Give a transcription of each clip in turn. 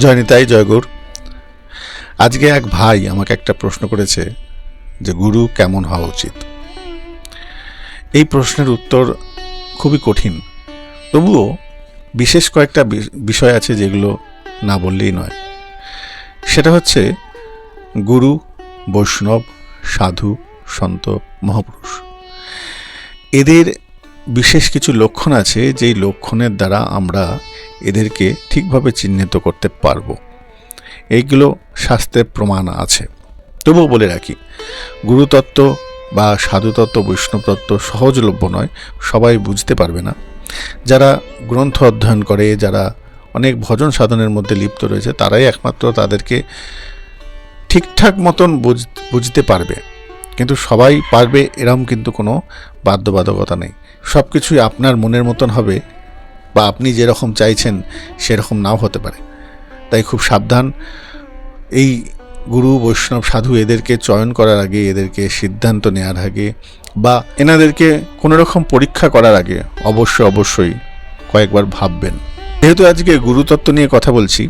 জয় নিতাই, জয় গৌর। আজকে এক ভাই আমাকে একটা প্রশ্ন করেছে যে গুরু কেমন হওয়া উচিত। এই প্রশ্নের উত্তর খুবই কঠিন, তবুও বিশেষ কয়েকটা বিষয় আছে যেগুলো না বললেই নয়। সেটা হচ্ছে গুরু, বৈষ্ণব, সাধু, সন্ত, মহাপুরুষ, এদের বিশেষ কিছু লক্ষণ আছে যেই লক্ষণের দ্বারা আমরা এদেরকে ঠিকভাবে চিহ্নিত করতে পারবো। এইগুলো শাস্ত্রের প্রমাণ আছে। তবুও বলে রাখি, গুরুতত্ত্ব বা সাধুতত্ত্ব, বৈষ্ণবতত্ত্ব সহজলভ্য নয়, সবাই বুঝতে পারবে না। যারা গ্রন্থ অধ্যয়ন করে, যারা অনেক ভজন সাধনের মধ্যে লিপ্ত রয়েছে, তারাই একমাত্র তাদেরকে ঠিকঠাক মতন বুঝতে পারবে। কিন্তু সবাই পারবে এরম কিন্তু কোনো বাধ্যবাধকতা নেই। সব কিছুই আপনার মনের মতন হবে বা আপনি যেরকম চাইছেন সেরকম নাও হতে পারে। তাই খুব সাবধান। এই গুরু, বৈষ্ণব, সাধু এদেরকে চয়ন করার আগে, এদেরকে সিদ্ধান্ত নেওয়ার আগে বা এনাদেরকে কোনো রকম পরীক্ষা করার আগে অবশ্যই কয়েকবার ভাববেন। যেহেতু আজকে গুরুতত্ত্ব নিয়ে কথা বলছি,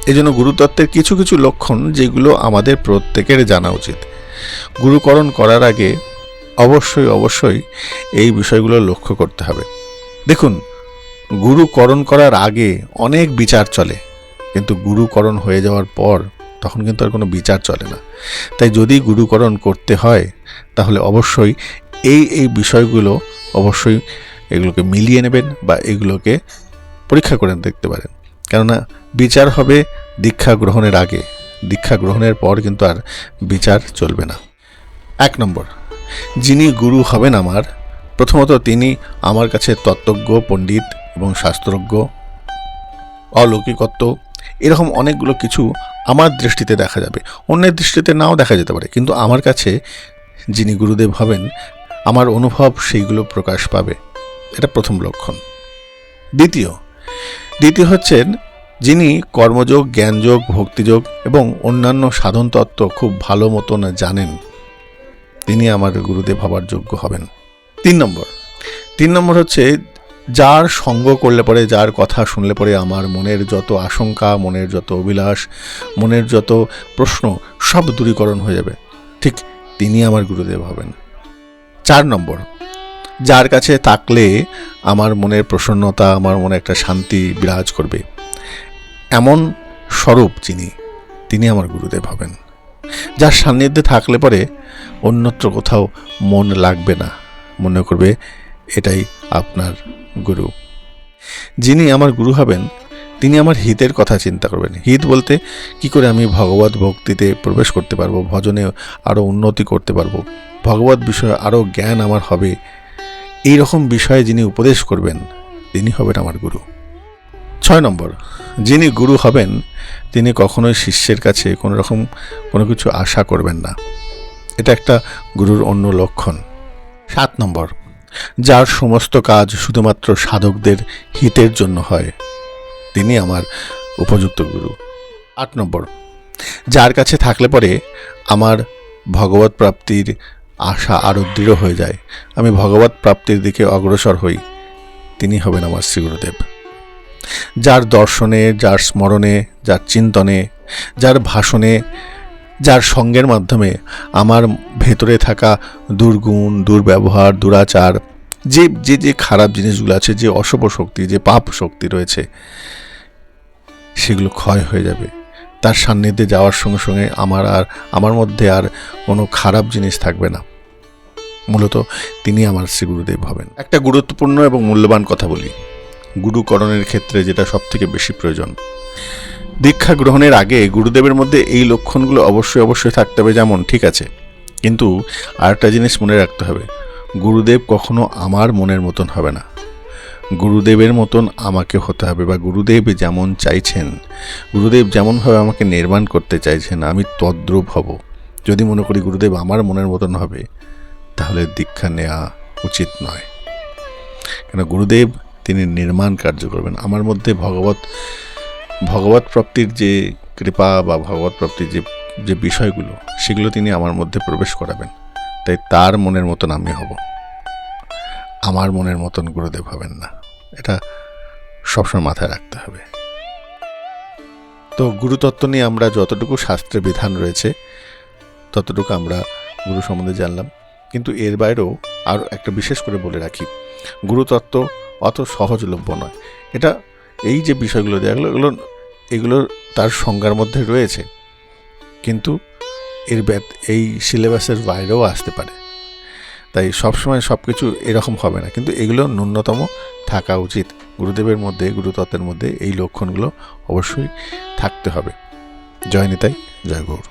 এজন্য গুরুতত্ত্বের কিছু কিছু লক্ষণ যেগুলো আমাদের প্রত্যেকের জানা উচিত। গুরুকরণ করার আগে অবশ্যই এই বিষয়গুলো লক্ষ্য করতে হবে। দেখুন, গুরুকরণ করার আগে অনেক বিচার চলে, কিন্তু গুরুকরণ হয়ে যাওয়ার পর তখন কিন্তু আর কোনো বিচার চলে না। তাই যদি গুরুকরণ করতে হয় তাহলে অবশ্যই এই বিষয়গুলো এগুলোকে মিলিয়ে নেবেন বা এগুলোকে পরীক্ষা করে দেখতে পারেন। কেননা বিচার হবে দীক্ষা গ্রহণের আগে, দীক্ষা গ্রহণের পর কিন্তু আর বিচার চলবে না। 1 নম্বর, যিনি গুরু হবেন আমার, প্রথমত তিনি আমার কাছে তত্ত্বজ্ঞ, পণ্ডিত এবং শাস্ত্রজ্ঞ, অলৌকিকত্ব, এরকম অনেকগুলো কিছু আমার দৃষ্টিতে দেখা যাবে। অন্যের দৃষ্টিতে নাও দেখা যেতে পারে, কিন্তু আমার কাছে যিনি গুরুদেব হবেন, আমার অনুভব সেইগুলো প্রকাশ পাবে। এটা প্রথম লক্ষণ। দ্বিতীয় হচ্ছেন যিনি কর্মযোগ, জ্ঞানযোগ, ভক্তিযোগ এবং অন্যান্য সাধন তত্ত্ব খুব ভালো মতন জানেন, তিনি আমার গুরুদেব হবার যোগ্য হবেন। 3 নম্বর হচ্ছে যার সঙ্গ করলে পরে, যার কথা শুনলে পরে আমার মনের যত আশঙ্কা, মনের যত অভিলাষ, মনের যত প্রশ্ন সব দূরীকরণ হয়ে যাবে, ঠিক তিনি আমার গুরুদেব হবেন। 4 নম্বর, যার কাছে থাকলে আমার মনের প্রসন্নতা, আমার মনে একটা শান্তি বিরাজ করবে, এমন স্বরূপ তিনি আমার গুরুদেব হবেন। যার সান্নিধ্যে থাকলে পরে অন্যত্র কোথাও মন লাগবে না, মনে করবে এটাই আপনার গুরু। যিনি আমার গুরু হবেন তিনি আমার হিতের কথা চিন্তা করবেন। হিত বলতে কি করে আমি ভগবত ভক্তিতে প্রবেশ করতে পারবো, ভজনে আরও উন্নতি করতে পারবো, ভগবত বিষয়ে আরও জ্ঞান আমার হবে, এই রকম বিষয়ে যিনি উপদেশ করবেন তিনি হবেন আমার গুরু। 6 নম্বর, যিনি গুরু হবেন তিনি কখনোই শিষ্যের কাছে কোনো কিছু আশা করবেন না। এটা একটা গুরুর অন্য লক্ষণ। 7 নম্বর, যার সমস্ত কাজ শুধুমাত্র সাধকদের হিতের জন্য হয়, তিনি আমার উপযুক্ত গুরু। 8 নম্বর, যার কাছে থাকলে পরে আমার ভগবত প্রাপ্তির আশা আরও দৃঢ় হয়ে যায়, আমি ভগবত প্রাপ্তির দিকে অগ্রসর হই, তিনি হবেন আমার শ্রী গুরুদেব। যার দর্শনে, যার স্মরণে, যার চিন্তনে, যার ভাষণে, যার সঙ্গের মাধ্যমে আমার ভেতরে থাকা দুর্গুণ, দুর্ব্যবহার, দুরাচার, যে খারাপ জিনিসগুলো আছে, যে অশুভ শক্তি, যে পাপ শক্তি রয়েছে, সেগুলো ক্ষয় হয়ে যাবে। তার সান্নিধ্যে যাওয়ার সঙ্গে সঙ্গে আমার মধ্যে আর কোনো খারাপ জিনিস থাকবে না। মূলত তিনি আমার শ্রী গুরুদেব হবেন। একটা গুরুত্বপূর্ণ এবং মূল্যবান কথা বলি, গুরুকরণের ক্ষেত্রে যেটা সব থেকে বেশি প্রয়োজন, দীক্ষা গ্রহণের আগে গুরুদেবের মধ্যে এই লক্ষণগুলো অবশ্যই থাকতে হবে। যেমন ঠিক আছে, কিন্তু আরেকটা জিনিস মনে রাখতে হবে, গুরুদেব কখনো আমার মনের মতন হবে না, গুরুদেবের মতন আমাকে হতে হবে, বা গুরুদেব যেমন চাইছেন, গুরুদেব যেমনভাবে আমাকে নির্মাণ করতে চাইছেন আমি তদ্রূপ হব। যদি মনে করি গুরুদেব আমার মনের মতন হবে, তাহলে দীক্ষা নেওয়া উচিত নয়। কেন, গুরুদেব তিনি নির্মাণ কার্য করবেন। আমার মধ্যে ভগবত প্রাপ্তির যে কৃপা বা ভগবত প্রাপ্তির যে বিষয়গুলো, সেগুলো তিনি আমার মধ্যে প্রবেশ করাবেন। তাই তার মনের মতন আমি হব, আমার মনের মতন গুরুদেব হবেন না। এটা সবসময় মাথায় রাখতে হবে। তো গুরুতত্ত্ব নিয়ে আমরা যতটুকু শাস্ত্রে বিধান রয়েছে ততটুকু আমরা গুরু সম্বন্ধে জানলাম। কিন্তু এর বাইরেও আর একটা বিশেষ করে বলে রাখি, গুরুতত্ত্ব অত সহজলভ্য নয়। এটা এই যে বিষয়গুলো দেওয়া এগুলো তার সংজ্ঞার মধ্যে রয়েছে, কিন্তু এই সিলেবাসের বাইরেও আসতে পারে। তাই সবসময় সব কিছু এরকম হবে না, কিন্তু এগুলো ন্যূনতম থাকা উচিত। গুরুদেবের মধ্যে, গুরুতত্ত্বের মধ্যে এই লক্ষণগুলো অবশ্যই থাকতে হবে। জয় নিতাই, জয় গৌর।